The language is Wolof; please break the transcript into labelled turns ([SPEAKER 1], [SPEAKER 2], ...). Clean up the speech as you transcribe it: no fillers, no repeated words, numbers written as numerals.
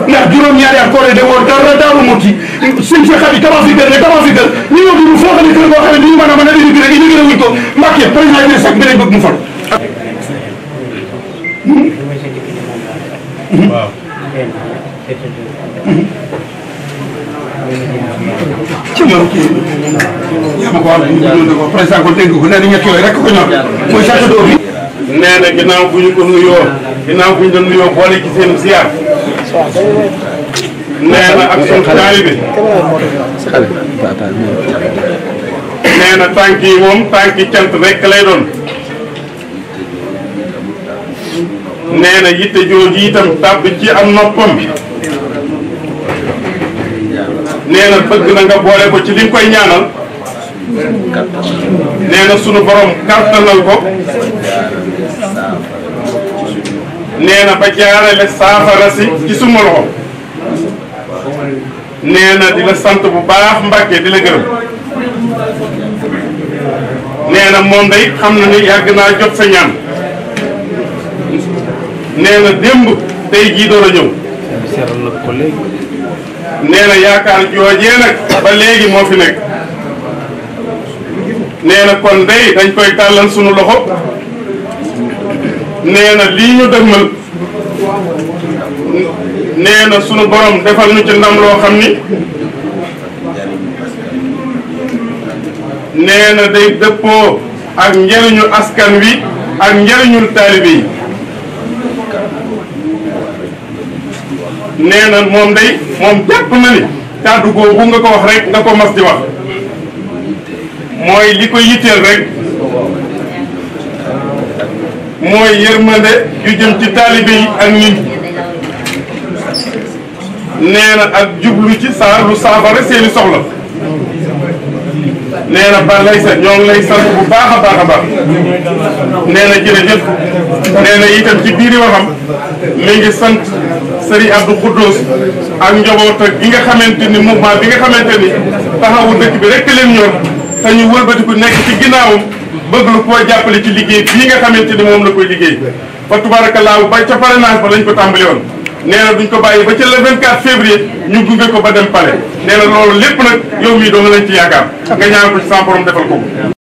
[SPEAKER 1] ndax juróom-ñaari at koore de woon dara daawu muti suñ fi xat yi tabax fi kër ñu ñëw dugg foo xam ne kër boo xam ne duñu mën a indi rek indi wuñ ko Mbacke président Idrissa Seck bi lañ bëgg mu fal
[SPEAKER 2] waaw
[SPEAKER 1] ci ñoom kii yaa ma ko wax ne ko président ko dégg ko nee na ñett yooyu rek ko ñor mooy château d'eau bi
[SPEAKER 2] nee na ginnaaw bu ñu ko nuyoo ginnaaw bu ñu doon nuyoo boole ci seen ziar nee na ak sunu taalibe nee na tànk yi moom tànk yi cant rek lay doon nee na yitte jooju itam tàbb ci am noppam nee na bëgg na nga boole ko ci li nga koy ñaanal nee na sunu borom kàttanal ko nee na ba jaarale saafara si ci suma loxo nee na di la sant bu baax Mbacke di la gërëm nee na moom day xam na ni yàgg naa jot sa ñaan nee na démb tey jii door a ñëw nee na yaakaar joojee nag ba léegi moo fi nekk nee na kon day dañ koy tàllal sunu loxo nee na lii ñu dëgmal nee na sunu borom defal ñu ci ndam loo xam ni nee na day dëppoo ak njëriñu askan wi ak njëriñul taalibe yi nee na moom day moom jàpp na ni kàddu googu nga ko wax rek nga ko mas di wax mooy li ko yitteel rek mooy yërmande yu jëm ci taalibe yi ak nit nee na ak jublu ci lu saafara seeni soxla nee na ba lay sa ñoo ngi lay sant bu baax a baax a baax nee na jërëjëf nee na itam ci biir waxam mi ngi sant Serigne Abdou Khoudous ak njaboot ak gi nga xamante ni mouvement bi nga xamante ni taxawu dëkk bi rek leen ñor te ñu wëlbatiku nekk ci ginnaawam bëgg lu koo jàppale ci liggéey bii nga xamante ni moom la koy liggéey fa tubarakallaahu ba ca parrainage ba lañ ko tàmbali woon nee na duñ ko bàyyi ba ca le 24 février ñu gunge ko ba dem palais nee na loolu lépp nag yow mii doo nga lañ ci yaakaar nga ñaan ko ci sa borom defal ko